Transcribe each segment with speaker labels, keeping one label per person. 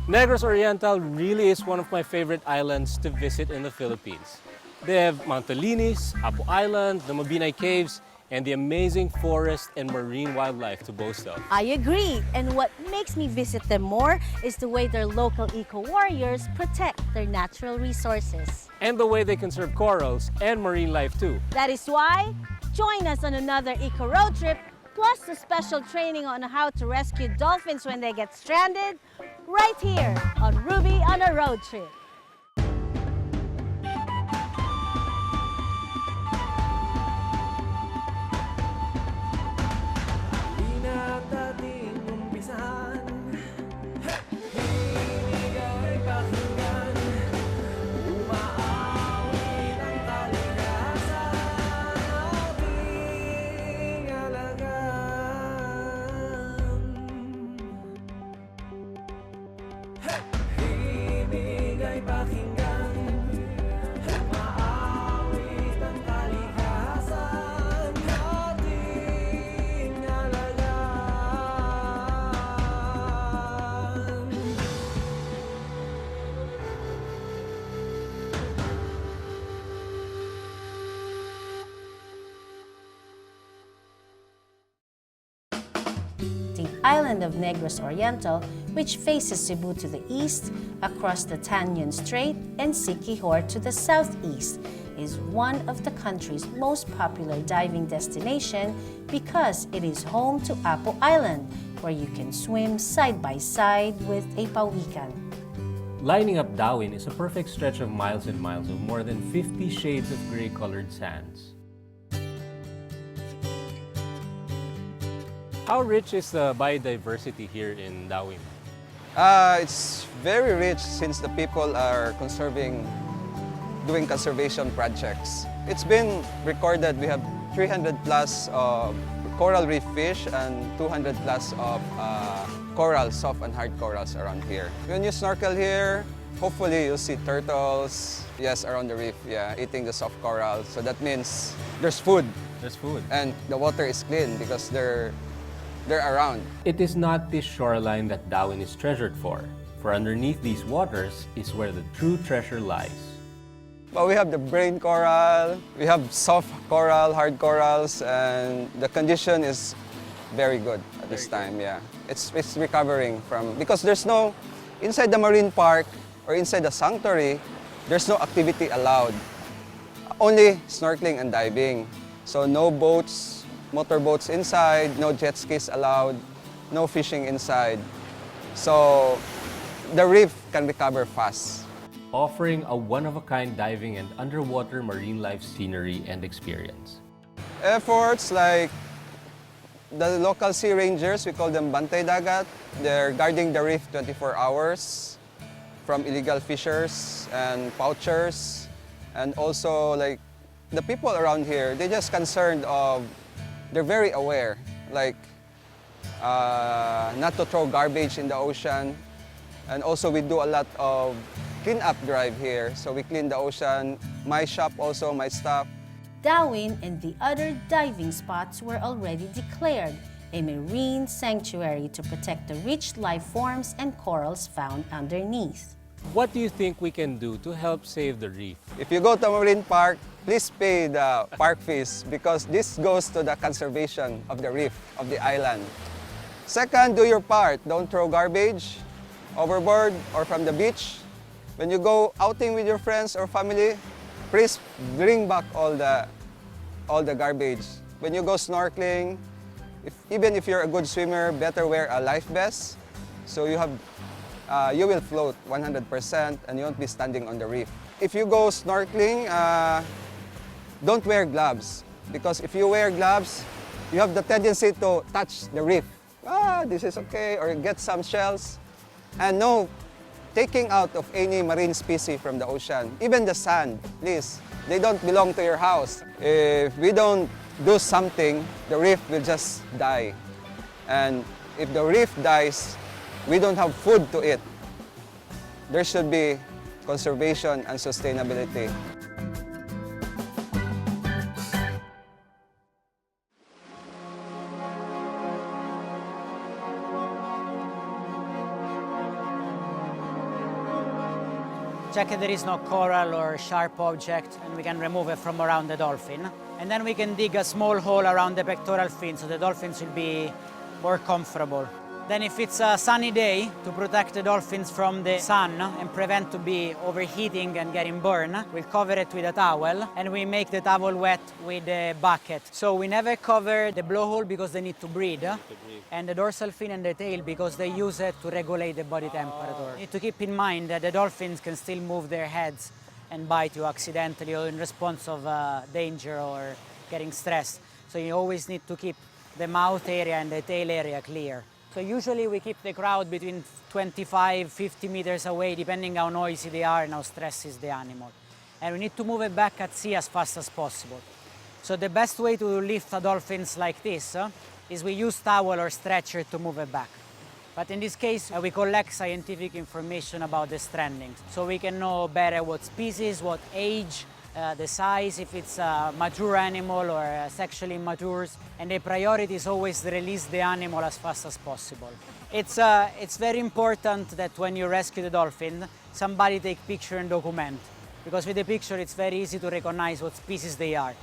Speaker 1: Negros Oriental really is one of my favorite islands to visit in the Philippines. They have Mount Talinis, Apo Island, the Mabinay Caves, and the amazing forest and marine wildlife to boast of.
Speaker 2: I agree. And what makes me visit them more is the way their local eco-warriors protect their natural resources.
Speaker 1: And the way they conserve corals and marine life too.
Speaker 2: That is why, join us on another eco road trip, plus a special training on how to rescue dolphins when they get stranded, right here on Ruby on a Road Trip. The island of Negros Oriental, which faces Cebu to the east, across the Tanyan Strait, and Siquijor to the southeast, is one of the country's most popular diving destination because it is home to Apo Island, where you can swim side by side with a pawikan.
Speaker 1: Lining up Darwin is a perfect stretch of miles and miles of more than 50 shades of gray-colored sands. How rich is the biodiversity here in Darwin?
Speaker 3: It's very rich since the people are doing conservation projects. It's been recorded we have 300 plus of coral reef fish and 200 plus of coral, soft and hard corals around here. When you snorkel here, hopefully you'll see turtles, yes, around the reef, yeah, eating the soft coral. So that means there's food.
Speaker 1: There's food.
Speaker 3: And the water is clean because they're around.
Speaker 1: It is not this shoreline that Darwin is treasured for underneath these waters is where the true treasure lies.
Speaker 3: Well, we have the brain coral, we have soft coral, hard corals, and the condition is very good at this time, yeah. It's recovering because there's no, inside the marine park or inside the sanctuary, there's no activity allowed. Only snorkeling and diving. So no boats, motorboats inside, no jet skis allowed, no fishing inside. So the reef can recover fast.
Speaker 1: Offering a one-of-a-kind diving and underwater marine life scenery and experience.
Speaker 3: Efforts like the local sea rangers, we call them Bantay Dagat. They're guarding the reef 24 hours from illegal fishers and poachers. And also like the people around here, they're just concerned of, they're very aware, like not to throw garbage in the ocean. And also we do a lot of clean-up drive here. So we clean the ocean, my shop also, my staff.
Speaker 2: Darwin and the other diving spots were already declared a marine sanctuary to protect the rich life forms and corals found underneath.
Speaker 1: What do you think we can do to help save the reef?
Speaker 3: If you go to a marine park, please pay the park fees because this goes to the conservation of the reef, of the island. Second, do your part. Don't throw garbage overboard or from the beach. When you go outing with your friends or family, please bring back all the garbage. When you go snorkeling, even if you're a good swimmer, better wear a life vest so you will float 100% and you won't be standing on the reef. If you go snorkeling, don't wear gloves because if you wear gloves, you have the tendency to touch the reef. This is okay, or get some shells. And no taking out of any marine species from the ocean, even the sand, please. They don't belong to your house. If we don't do something, the reef will just die. And if the reef dies, we don't have food to eat. There should be conservation and sustainability.
Speaker 4: check if there is no coral or sharp object, and we can remove it from around the dolphin. And then we can dig a small hole around the pectoral fin so the dolphins will be more comfortable. Then if it's a sunny day, to protect the dolphins from the sun and prevent to be overheating and getting burned, we'll cover it with a towel, and we make the towel wet with a bucket. So we never cover the blowhole because they need to breathe, and the dorsal fin and the tail because they use it to regulate the body temperature. You need to keep in mind that the dolphins can still move their heads and bite you accidentally or in response of danger or getting stressed. So you always need to keep the mouth area and the tail area clear. So usually we keep the crowd between 25-50 meters away, depending how noisy they are and how stressed is the animal. And we need to move it back at sea as fast as possible. So the best way to lift the dolphins like this is we use towel or stretcher to move it back. But in this case, we collect scientific information about the stranding, so we can know better what species, what age, the size, if it's a mature animal or sexually immature, and the priority is always to release the animal as fast as possible. It's very important that when you rescue the dolphin, somebody take picture and document, because with the picture it's very easy to recognize what species they are.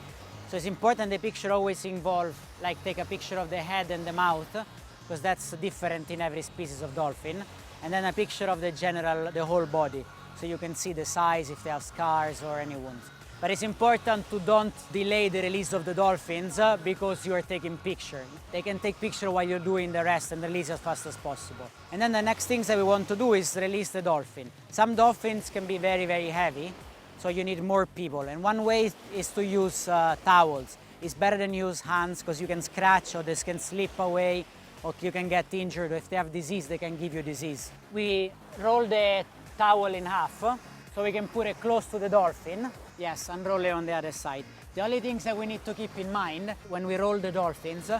Speaker 4: So it's important the picture always involve, like take a picture of the head and the mouth, because that's different in every species of dolphin, and then a picture of the whole body, so you can see the size, if they have scars or any wounds. But it's important to don't delay the release of the dolphins because you are taking picture. They can take picture while you're doing the rest and release as fast as possible. And then the next things that we want to do is release the dolphin. Some dolphins can be very, very heavy, so you need more people. And one way is to use towels. It's better than use hands because you can scratch or this can slip away or you can get injured. Or if they have disease, they can give you disease. We roll the towel in half so we can put it close to the dolphin. Yes, and roll it on the other side. The only things that we need to keep in mind when we roll the dolphins,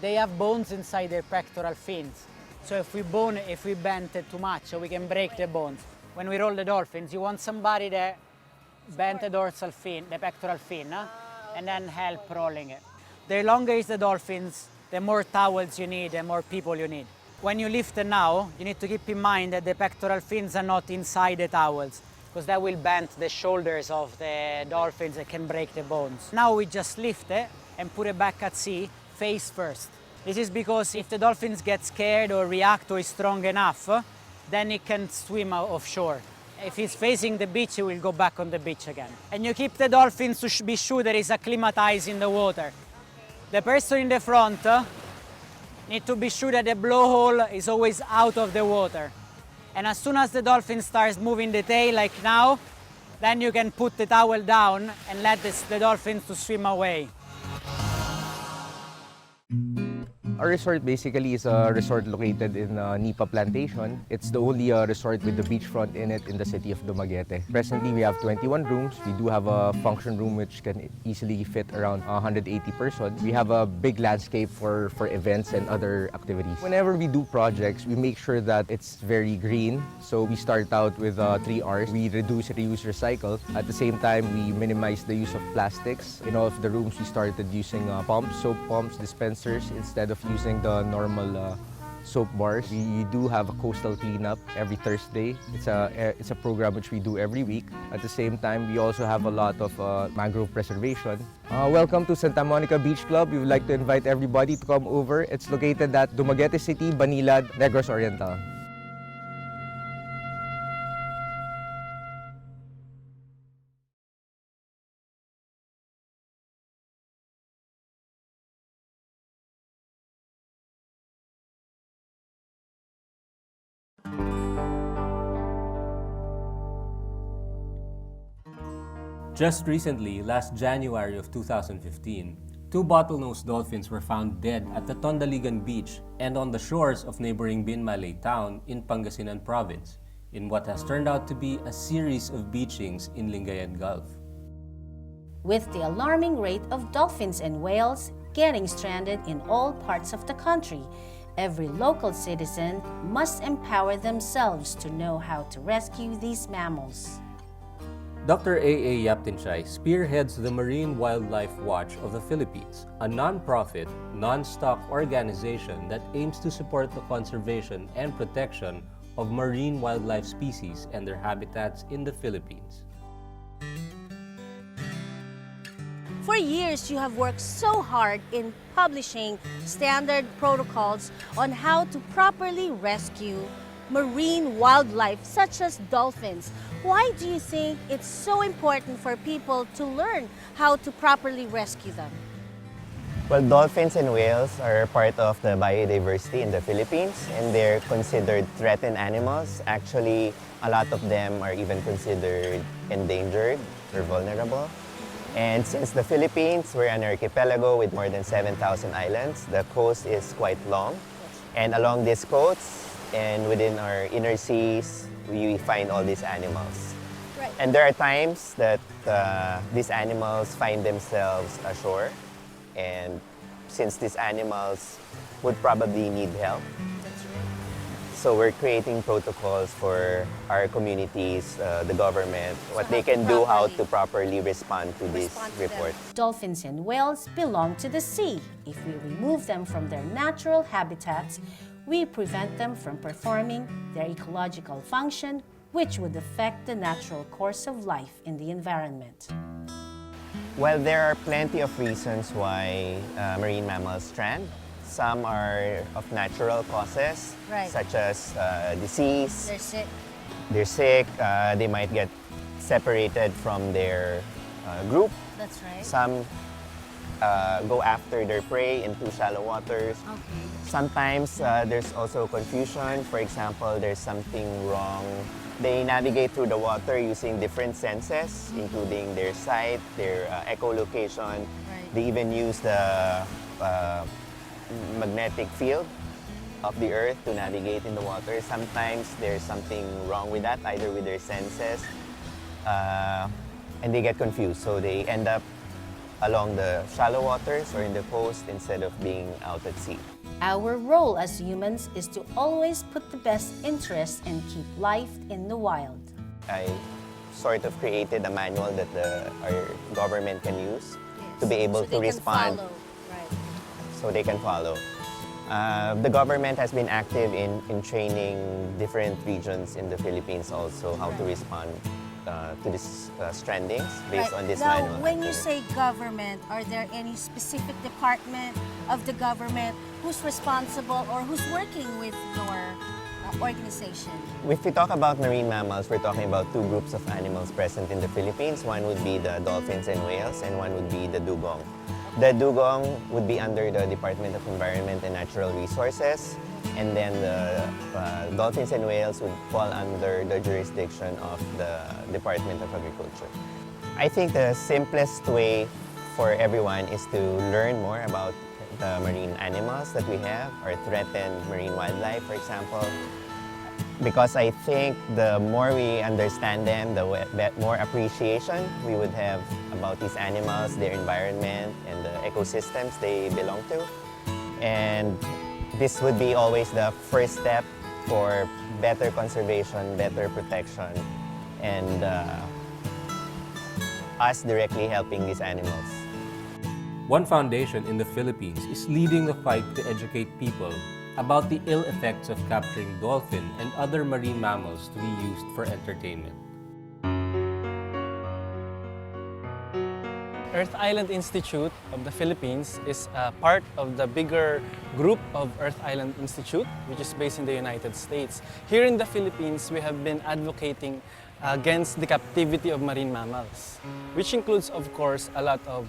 Speaker 4: they have bones inside their pectoral fins. So if we bend it too much, we can break the bones. When we roll the dolphins, you want somebody that bend the dorsal fin, the pectoral fin, and then help rolling it. The longer is the dolphins, the more towels you need and more people you need. When you lift it now, you need to keep in mind that the pectoral fins are not inside the towels, because that will bend the shoulders of the dolphins and can break the bones. Now we just lift it and put it back at sea, face first. This is because if the dolphins get scared or react or is strong enough, then it can swim offshore. If it's facing the beach, it will go back on the beach again. And you keep the dolphins to be sure that it's acclimatized in the water. The person in the front needs to be sure that the blowhole is always out of the water. And as soon as the dolphin starts moving the tail, like now, then you can put the towel down and let the dolphins to swim away.
Speaker 5: Our resort basically is a resort located in Nipa Plantation. It's the only resort with the beachfront in it in the city of Dumaguete. Presently, we have 21 rooms. We do have a function room which can easily fit around 180 persons. We have a big landscape for events and other activities. Whenever we do projects, we make sure that it's very green. So we start out with 3 R's. We reduce, reuse, recycle. At the same time, we minimize the use of plastics. In all of the rooms, we started using pumps, soap pumps, dispensers instead of using the normal soap bars. We do have a coastal cleanup every Thursday. It's a program which we do every week. At the same time, we also have a lot of mangrove preservation. Welcome to Santa Monica Beach Club. We would like to invite everybody to come over. It's located at Dumaguete City, Banilad, Negros Oriental.
Speaker 1: Just recently, last January of 2015, 2 bottlenose dolphins were found dead at the Tondaligan Beach and on the shores of neighboring Binmalay town in Pangasinan Province, in what has turned out to be a series of beachings in Lingayen Gulf.
Speaker 2: With the alarming rate of dolphins and whales getting stranded in all parts of the country, every local citizen must empower themselves to know how to rescue these mammals.
Speaker 1: Dr. A.A. Yaptinchay spearheads the Marine Wildlife Watch of the Philippines, a non-profit, non-stock organization that aims to support the conservation and protection of marine wildlife species and their habitats in the Philippines.
Speaker 2: For years, you have worked so hard in publishing standard protocols on how to properly rescue marine wildlife such as dolphins. Why do you think it's so important for people to learn how to properly rescue them?
Speaker 6: Well, dolphins and whales are part of the biodiversity in the Philippines, and they're considered threatened animals. Actually, a lot of them are even considered endangered or vulnerable. And since the Philippines, we're an archipelago with more than 7,000 islands, the coast is quite long. And along this coast and within our inner seas, we find all these animals.
Speaker 2: Right.
Speaker 6: And there are times that these animals find themselves ashore. And since these animals would probably need help, so we're creating protocols for our communities, the government, what they can do, how to properly respond to this report.
Speaker 2: Dolphins and whales belong to the sea. If we remove them from their natural habitats, we prevent them from performing their ecological function, which would affect the natural course of life in the environment.
Speaker 6: Well, there are plenty of reasons why marine mammals strand. Some are of natural causes,
Speaker 2: Right.
Speaker 6: such as disease.
Speaker 2: They're sick.
Speaker 6: They're sick, they might get separated from their group.
Speaker 2: That's right.
Speaker 6: Some go after their prey into shallow waters.
Speaker 2: Okay.
Speaker 6: Sometimes there's also confusion. For example, there's something wrong. They navigate through the water using different senses, including their sight, their echolocation.
Speaker 2: Right.
Speaker 6: They even use the magnetic field of the earth to navigate in the water. Sometimes there's something wrong with that, either with their senses, and they get confused. So they end up along the shallow waters or in the coast instead of being out at sea.
Speaker 2: Our role as humans is to always put the best interest and keep life in the wild.
Speaker 6: I sort of created a manual that our government can use to be able to respond, so they can follow. The government has been active in training different regions in the Philippines also how to respond to these strandings based on this
Speaker 2: now,
Speaker 6: manual.
Speaker 2: when you say government, are there any specific department of the government who's responsible or who's working with your organization?
Speaker 6: If we talk about marine mammals, we're talking about two groups of animals present in the Philippines. One would be the dolphins and whales, and one would be the dugong. The dugong would be under the Department of Environment and Natural Resources, and then the dolphins and whales would fall under the jurisdiction of the Department of Agriculture. I think the simplest way for everyone is to learn more about the marine animals that we have, or threatened marine wildlife, for example. Because I think the more we understand them, the more appreciation we would have about these animals, their environment, and the ecosystems they belong to. And this would be always the first step for better conservation, better protection, and us directly helping these animals.
Speaker 1: One foundation in the Philippines is leading the fight to educate people about the ill effects of capturing dolphin and other marine mammals to be used for entertainment.
Speaker 7: Earth Island Institute of the Philippines is a part of the bigger group of Earth Island Institute, which is based in the United States. Here in the Philippines, we have been advocating against the captivity of marine mammals, which includes, of course, a lot of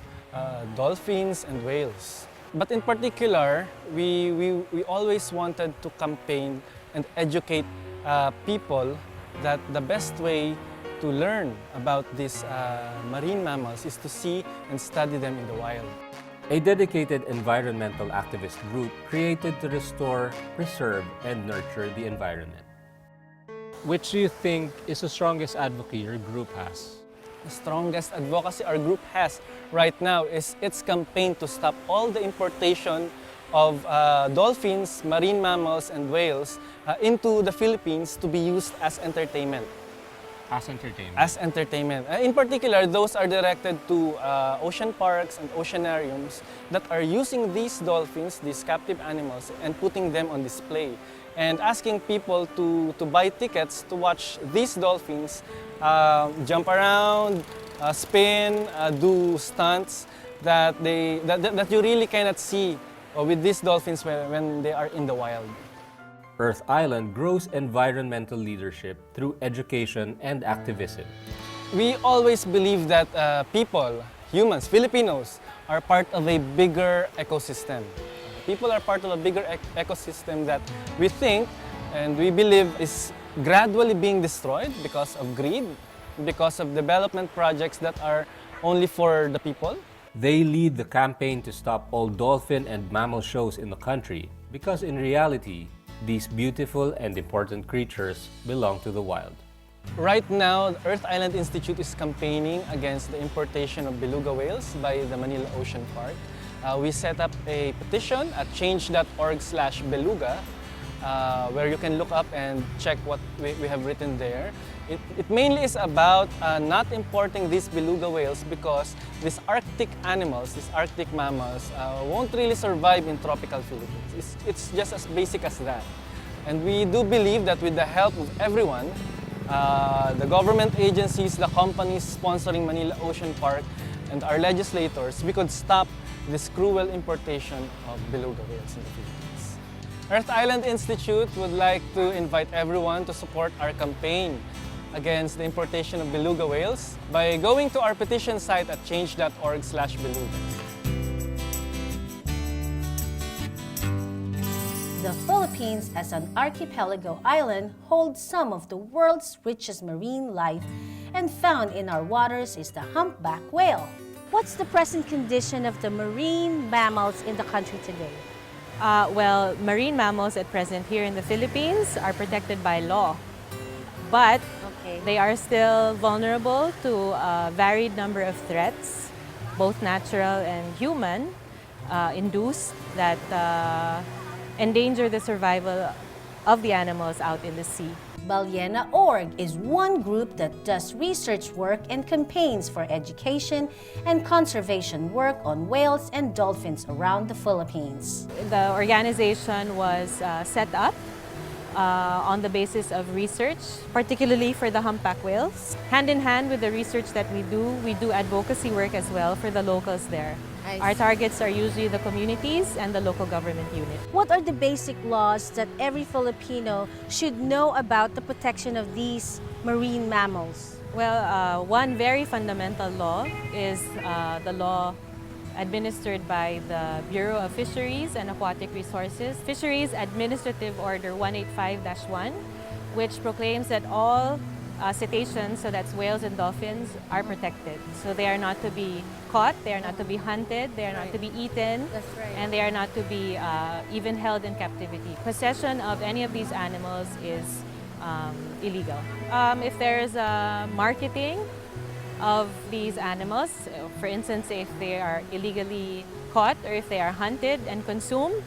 Speaker 7: dolphins and whales. But in particular, we always wanted to campaign and educate people that the best way to learn about these marine mammals is to see and study them in the wild.
Speaker 1: A dedicated environmental activist group created to restore, preserve, and nurture the environment. Which do you think is the strongest advocacy your group has?
Speaker 7: The strongest advocacy our group has right now is its campaign to stop all the importation of dolphins, marine mammals, and whales into the Philippines to be used as entertainment.
Speaker 1: As entertainment?
Speaker 7: As entertainment. In particular, those are directed to ocean parks and oceanariums that are using these dolphins, these captive animals, and putting them on display. and asking people to buy tickets to watch these dolphins jump around, spin, do stunts that you really cannot see with these dolphins when they are in the wild.
Speaker 1: Earth Island grows environmental leadership through education and activism.
Speaker 7: We always believe that people, humans, Filipinos, are part of a bigger ecosystem. People are part of a bigger ecosystem that we think and we believe is gradually being destroyed because of greed, because of development projects that are only for the people.
Speaker 1: They lead the campaign to stop all dolphin and mammal shows in the country because in reality, these beautiful and important creatures belong to the wild.
Speaker 7: Right now, the Earth Island Institute is campaigning against the importation of beluga whales by the Manila Ocean Park. We set up a petition at change.org/beluga where you can look up and check what we have written there. It mainly is about not importing these beluga whales because these Arctic animals, these Arctic mammals, won't really survive in tropical Philippines. It's just as basic as that. And we do believe that with the help of everyone, the government agencies, the companies sponsoring Manila Ocean Park, and our legislators, we could stop this cruel importation of beluga whales in the Philippines. Earth Island Institute would like to invite everyone to support our campaign against the importation of beluga whales by going to our petition site at change.org/beluga.
Speaker 2: The Philippines, as an archipelago island, holds some of the world's richest marine life, and found in our waters is the humpback whale. What's the present condition of the marine mammals in the country today?
Speaker 8: Well, marine mammals at present here in the Philippines are protected by law, but they are still vulnerable to a varied number of threats, both natural and human, induced, that endanger the survival of the animals out in the sea.
Speaker 2: Ballena.org is one group that does research work and campaigns for education and conservation work on whales and dolphins around the Philippines.
Speaker 8: The organization was set up on the basis of research, particularly for the humpback whales. Hand in hand with the research that we do advocacy work as well for the locals there. Our targets are usually the communities and the local government unit.
Speaker 2: What are the basic laws that every Filipino should know about the protection of these marine mammals?
Speaker 8: Well, one very fundamental law is the law administered by the Bureau of Fisheries and Aquatic Resources, Fisheries Administrative Order 185-1, which proclaims that all cetaceans, so that's whales and dolphins, are protected. So they are not to be caught, they are not to be hunted, they are not to be eaten, and they are not to be even held in captivity. Possession of any of these animals is illegal. If there is marketing of these animals, for instance, if they are illegally caught or if they are hunted and consumed,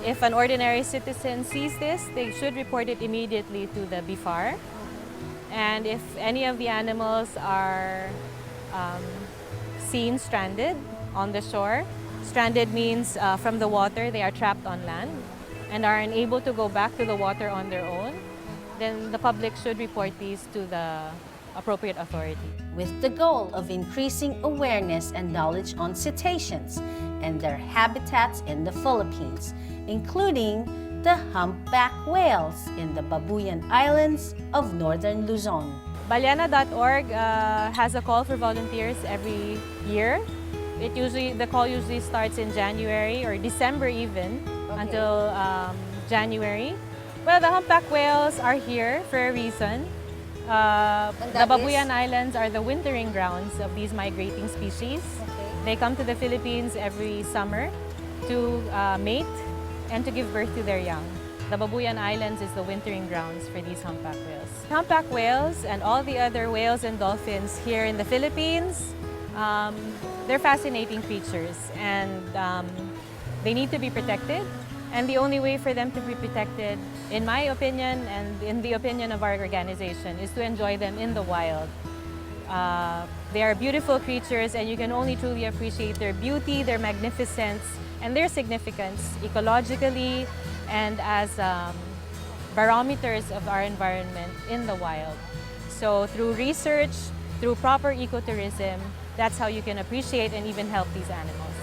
Speaker 8: if an ordinary citizen sees this, they should report it immediately to the BIFAR. And if any of the animals are seen stranded on the shore, stranded means from the water, they are trapped on land and are unable to go back to the water on their own, then the public should report these to the appropriate authority.
Speaker 2: With the goal of increasing awareness and knowledge on cetaceans and their habitats in the Philippines, including the humpback whales in the Babuyan Islands of northern Luzon.
Speaker 8: Ballena.org has a call for volunteers every year. The call usually starts in January or December even, until January. Well, the humpback whales are here for a reason. The Babuyan Islands are the wintering grounds of these migrating species. They come to the Philippines every summer to mate and to give birth to their young. The Babuyan Islands is the wintering grounds for these humpback whales. Humpback whales and all the other whales and dolphins here in the Philippines, they're fascinating creatures, and they need to be protected. And the only way for them to be protected, in my opinion and in the opinion of our organization, is to enjoy them in the wild. They are beautiful creatures, and you can only truly appreciate their beauty, their magnificence, and their significance ecologically and as barometers of our environment in the wild. So through research, through proper ecotourism, that's how you can appreciate and even help these animals.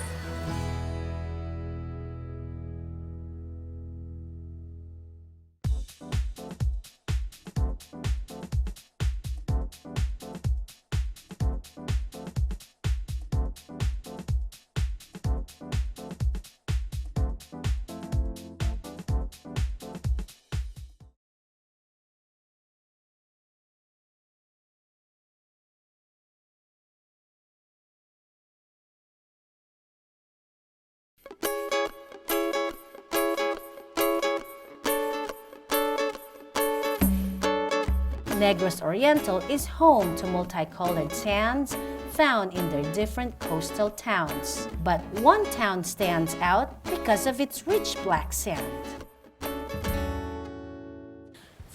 Speaker 2: Negros Oriental is home to multicolored sands found in their different coastal towns. But one town stands out because of its rich black sand.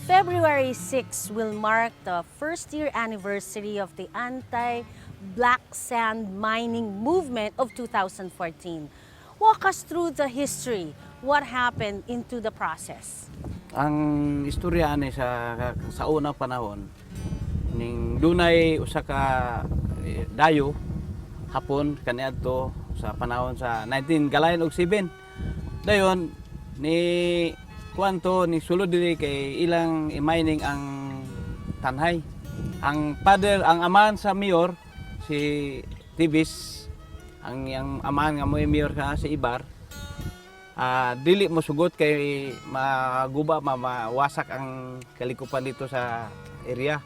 Speaker 2: February 6 will mark the first-year anniversary of the anti-black sand mining movement of 2014. Walk us through the history. What happened into the process?
Speaker 9: Ang istorya ani sa unang panahon ning dunay usa ka dayo hapon kaniadto sa panahon sa 1907. Dayon ni kuanto ni sulod diri kay ilang mining ang tanhay. Ang father, ang amahan sa mayor si Tibis, ang amahan nga mo mayor sa Ibar. Dili mo sugot kay maguba mawasak ang kalikupan dito sa area.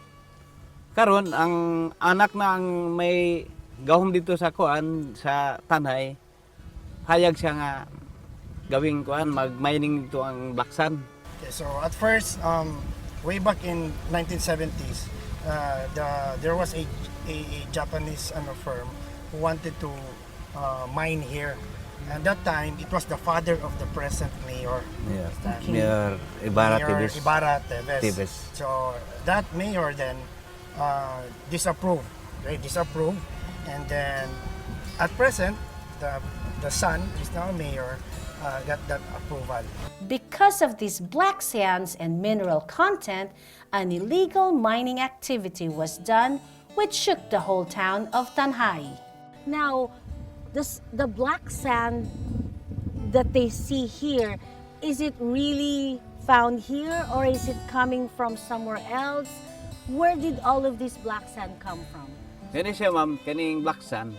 Speaker 9: Karon ang anak na ang may gahom dito sa kuan sa tanhay, hayag siya nga gawing kuan mag-mining dito ang black sand.
Speaker 10: Okay, so at first, way back in 1970s, there was a Japanese firm who wanted to mine here. And that time, it was the father of the present mayor.
Speaker 9: Yeah.
Speaker 10: Okay.
Speaker 9: Mayor Ibarra
Speaker 10: Tibes.
Speaker 9: Tibes.
Speaker 10: So that mayor then disapproved, right? Disapproved, and then at present, the son is now mayor. Got that approval.
Speaker 2: Because of these black sands and mineral content, an illegal mining activity was done which shook the whole town of Tanhay. Now, the black sand that they see here, is it really found here or is it coming from somewhere else? Where did all of this black sand come from?
Speaker 9: Kani siya ma'am, kaning black sand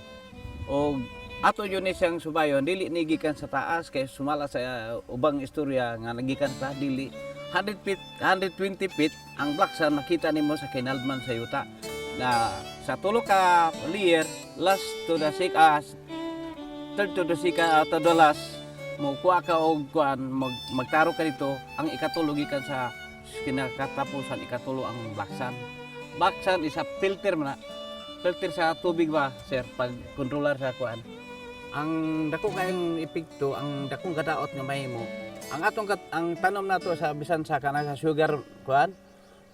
Speaker 9: o ato yun siyang subayon, dili ni gikan sa taas kay sumala sa ubang istorya nga nagikan sa dili 100 feet, 120 feet ang black sand nakita nimo sa kinalman sa yuta na sa tulo ka layer last to the third to the to the last mo kuha ka og kuan magtaro ka dito ang ikatulo gikan sa kinakatapusan ikatulo ang black sand. Black sand is a filter man, filter sa tubig ba sir pag controller sa kuan. Ang dako kayong epekto, ang dakong kadaot nga mahimo. Ang tanom nato sa bisan sa kana sa sugar kuan,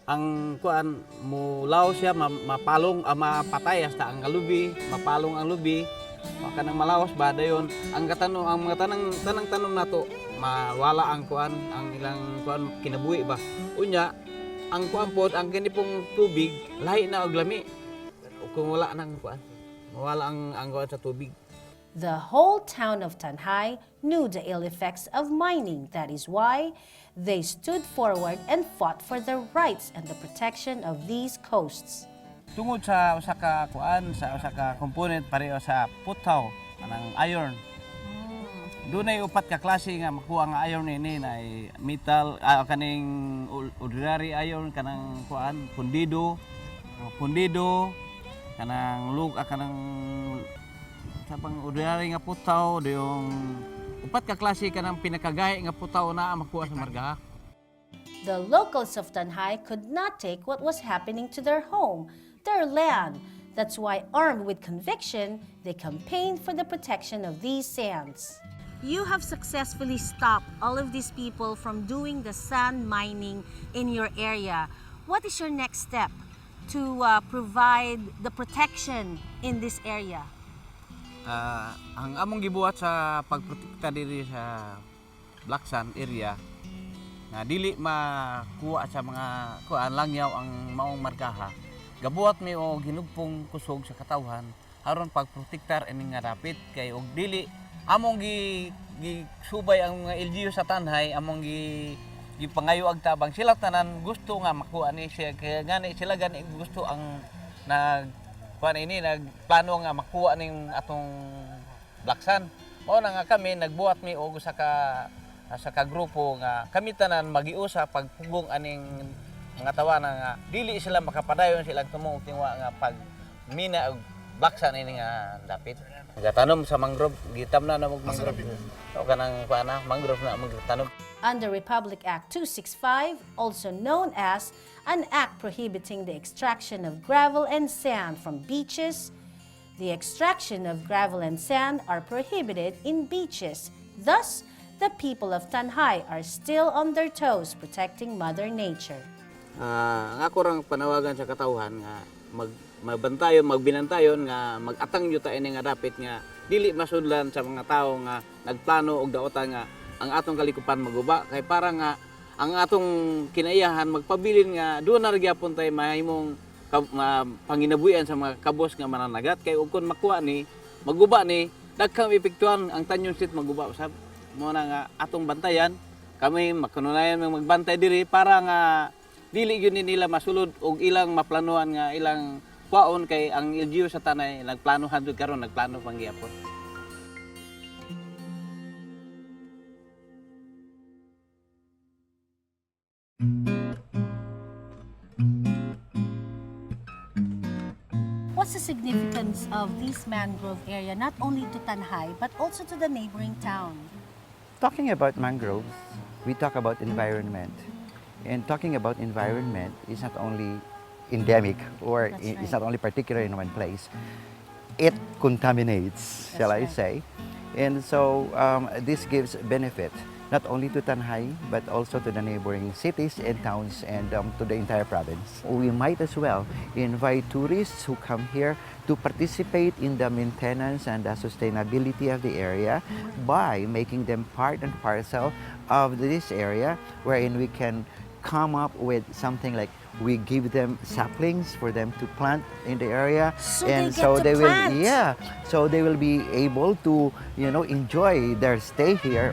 Speaker 9: ang kuan mo law siya mapalong mapatay hasta ang lubi, mapalong ang lubi, kanang malawas ba dayon. Ang mga tanang tanom nato mawala ang kuan, ang ilang kuan kinabuhi ba. Unya ang kuan pod ang kinipong tubig lahi na og lami. Kung wala nang kuan, mawala ang kuan sa tubig.
Speaker 2: The whole town of Tanhay knew the ill effects of mining. That is why they stood forward and fought for their rights and the protection of these coasts.
Speaker 9: Tungod sa usa ka kuan, sa usa ka component pareho sa putaw kanang iron. Dunay upat ka klase nga makuha nga iron ini na metal kaning ordinary iron kanang kuan pundido kanang kanang sa pang ordinary nga putaw yung upat ka klase kanang pinakagay nga putaw na makuha sa marga.
Speaker 2: The locals of Tanhay could not take what was happening to their home, their land. That's why, armed with conviction, they campaigned for the protection of these sands. You have successfully stopped all of these people from doing the sand mining in your area. What is your next step to provide the protection in this area?
Speaker 9: Ang among gibuhat sa pagprotekta diri sa black sand area nga dili makuha sa mga kuan langyaw ang maong markaha. Gabuhat mi og hinugpong kusog sa katawhan aron pagprotektar ini nga dapit kay og dili among gi subay ang mga LGU sa tanhay among gi pangayo ag tabang sila tanan gusto nga makuha ni siya kaya gani sila gani gusto ang kuan ini nagplano nga makuha ning atong Blacksan. Mao na nga kami nagbuhat mi og sa ka grupo nga kami tanan magiusa pagpugong aning mga tawana nga dili sila makapadayon silang tumong tingwa nga pag mina og Blacksan ini nga dapit. Nagatanom sa mangrove, gitamna na mag mangrove. O kanang kuana mangrove na magtanom.
Speaker 2: Under Republic Act 265, also known as an act prohibiting the extraction of gravel and sand from beaches, the extraction of gravel and sand are prohibited in beaches. Thus, the people of Tanhay are still on their toes protecting Mother Nature.
Speaker 9: Ang ako rang panawagan sa katawhan nga magbantayon, magbinantayon nga mag-atang yuta ini nga dapit nga dili masudlan sa mga tao nga nagplano og daota nga ang atong kalikupan maguba kay para nga ang atong kinaiyahan magpabilin nga doon na gyapon tay mahimong panginabuhian sa mga kabos nga mananagat kay ug kun makuha ni maguba ni daghang epektuhan ang Tanyon Street maguba usab mo na nga atong bantayan kami makununayan magbantay diri para nga dili gyud nila masulod og ilang maplanuhan nga ilang kwaon kay ang LGU sa tanay nagplanohan jud karon nagplano pang gyapon.
Speaker 2: What's the significance of this mangrove area not only to Tanhay but also to the neighboring town?
Speaker 11: Talking about mangroves, we talk about environment. And talking about environment is not only endemic or it's not only particular in one place. It contaminates, shall I say. And so this gives benefit not only to Tanhay but also to the neighboring cities and towns and to the entire province. We might as well invite tourists who come here to participate in the maintenance and the sustainability of the area by making them part and parcel of this area, wherein we can come up with something like we give them saplings for them to plant in the area,
Speaker 2: So
Speaker 11: and
Speaker 2: they get
Speaker 11: so
Speaker 2: to
Speaker 11: they
Speaker 2: plant.
Speaker 11: will, so they will be able to, enjoy their stay here.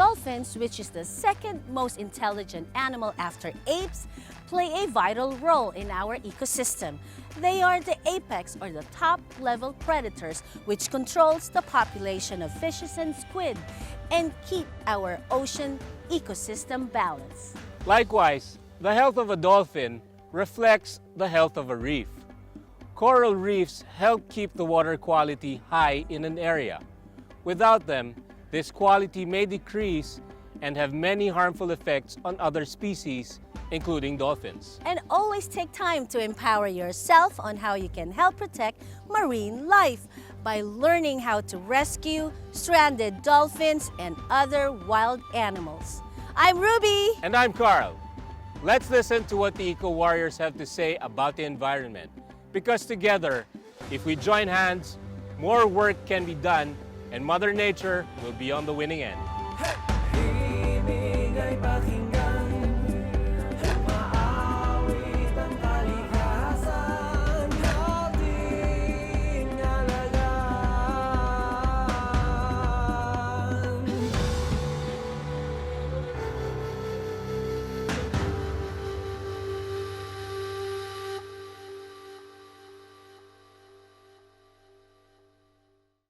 Speaker 2: Dolphins, which is the second most intelligent animal after apes, play a vital role in our ecosystem. They are the apex or the top level predators which controls the population of fishes and squid and keep our ocean ecosystem balanced.
Speaker 1: Likewise, the health of a dolphin reflects the health of a reef. Coral reefs help keep the water quality high in an area. Without them, this quality may decrease and have many harmful effects on other species, including dolphins.
Speaker 2: And always take time to empower yourself on how you can help protect marine life by learning how to rescue stranded dolphins and other wild animals. I'm Ruby.
Speaker 1: And I'm Carl. Let's listen to what the Eco Warriors have to say about the environment. Because together, if we join hands, more work can be done and Mother Nature will be on the winning end.